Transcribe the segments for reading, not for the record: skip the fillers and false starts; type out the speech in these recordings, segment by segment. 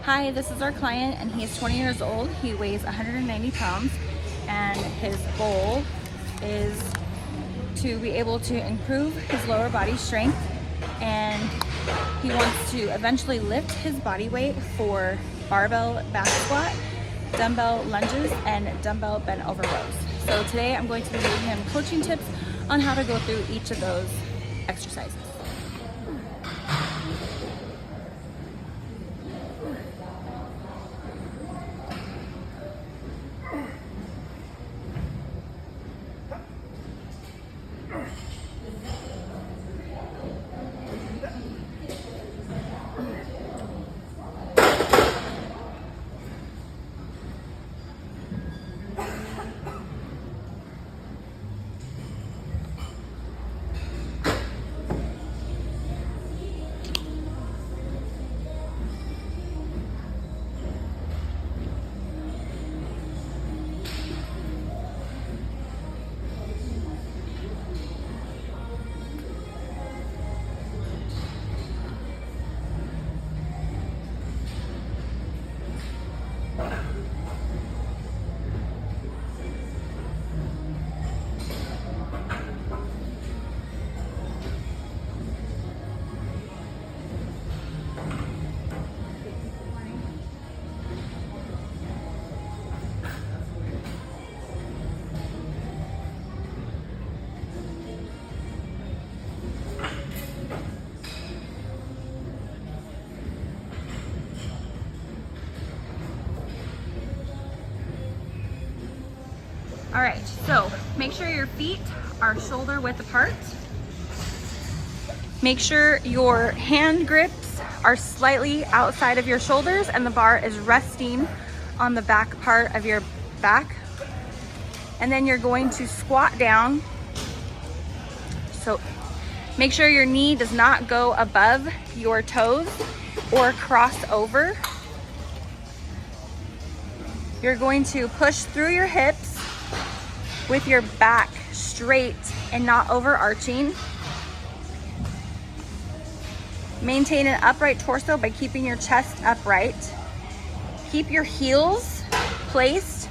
Hi, this is our client and he's 20 years old. He weighs 190 pounds and his goal is to be able to improve his lower body strength, and he wants to eventually lift his body weight for barbell back squat, dumbbell lunges, and dumbbell bent over rows. So today I'm going to be giving him coaching tips on how to go through each of those exercises. All right, so make sure your feet are shoulder width apart. Make sure your hand grips are slightly outside of your shoulders and the bar is resting on the back part of your back. And then you're going to squat down. So make sure your knee does not go above your toes or cross over. You're going to push through your hips with your back straight and not overarching. Maintain an upright torso by keeping your chest upright. Keep your heels placed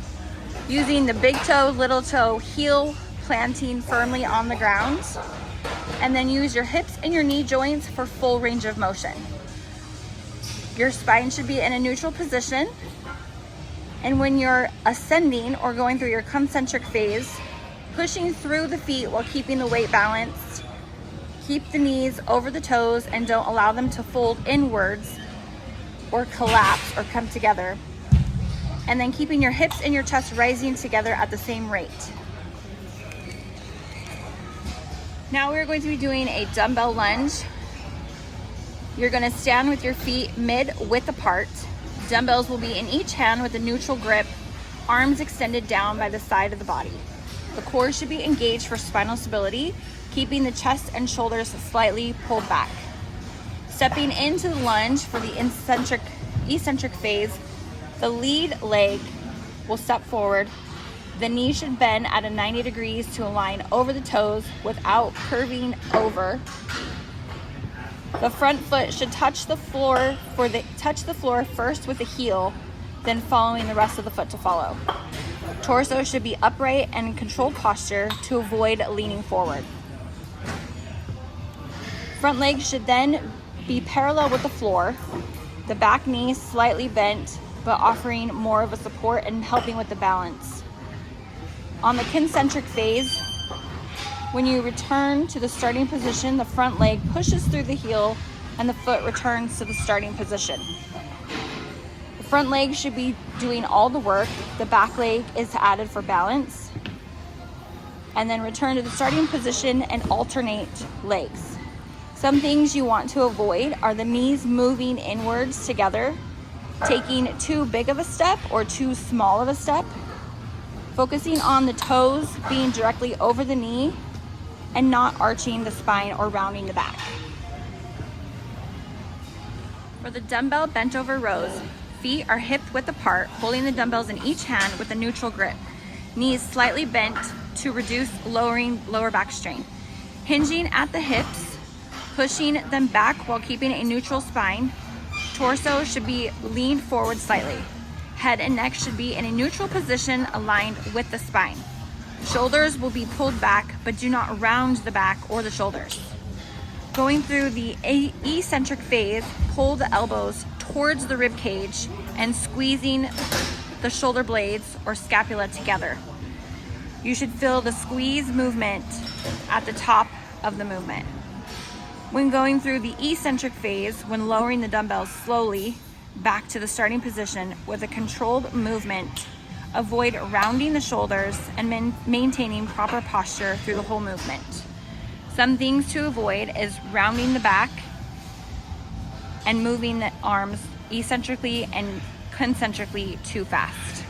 using the big toe, little toe, heel planting firmly on the ground. And then use your hips and your knee joints for full range of motion. Your spine should be in a neutral position. And when you're ascending or going through your concentric phase, pushing through the feet while keeping the weight balanced. Keep the knees over the toes and don't allow them to fold inwards or collapse or come together. And then keeping your hips and your chest rising together at the same rate. Now we're going to be doing a dumbbell lunge. You're going to stand with your feet mid-width apart. Dumbbells will be in each hand with a neutral grip, arms extended down by the side of the body. The core should be engaged for spinal stability, keeping the chest and shoulders slightly pulled back. Stepping into the lunge for the eccentric phase, the lead leg will step forward. The knee should bend at a 90 degrees to align over the toes without curving over. The front foot should touch the floor first with the heel, then following the rest of the foot to follow. Torso should be upright and in controlled posture to avoid leaning forward. Front leg should then be parallel with the floor, the back knee slightly bent, but offering more of a support and helping with the balance. On the concentric phase, when you return to the starting position, the front leg pushes through the heel and the foot returns to the starting position. The front leg should be doing all the work. The back leg is added for balance. And then return to the starting position and alternate legs. Some things you want to avoid are the knees moving inwards together, taking too big of a step or too small of a step, focusing on the toes being directly over the knee, and not arching the spine or rounding the back. For the dumbbell bent over rows, feet are hip width apart, holding the dumbbells in each hand with a neutral grip. Knees slightly bent to reduce lower back strain. Hinging at the hips, pushing them back while keeping a neutral spine. Torso should be leaned forward slightly. Head and neck should be in a neutral position aligned with the spine. Shoulders will be pulled back, but do not round the back or the shoulders. Going through the eccentric phase, pull the elbows towards the rib cage and squeezing the shoulder blades or scapula together. You should feel the squeeze movement at the top of the movement. When going through the eccentric phase, when lowering the dumbbells slowly back to the starting position with a controlled movement, avoid rounding the shoulders and maintaining proper posture through the whole movement. Some things to avoid is rounding the back and moving the arms eccentrically and concentrically too fast.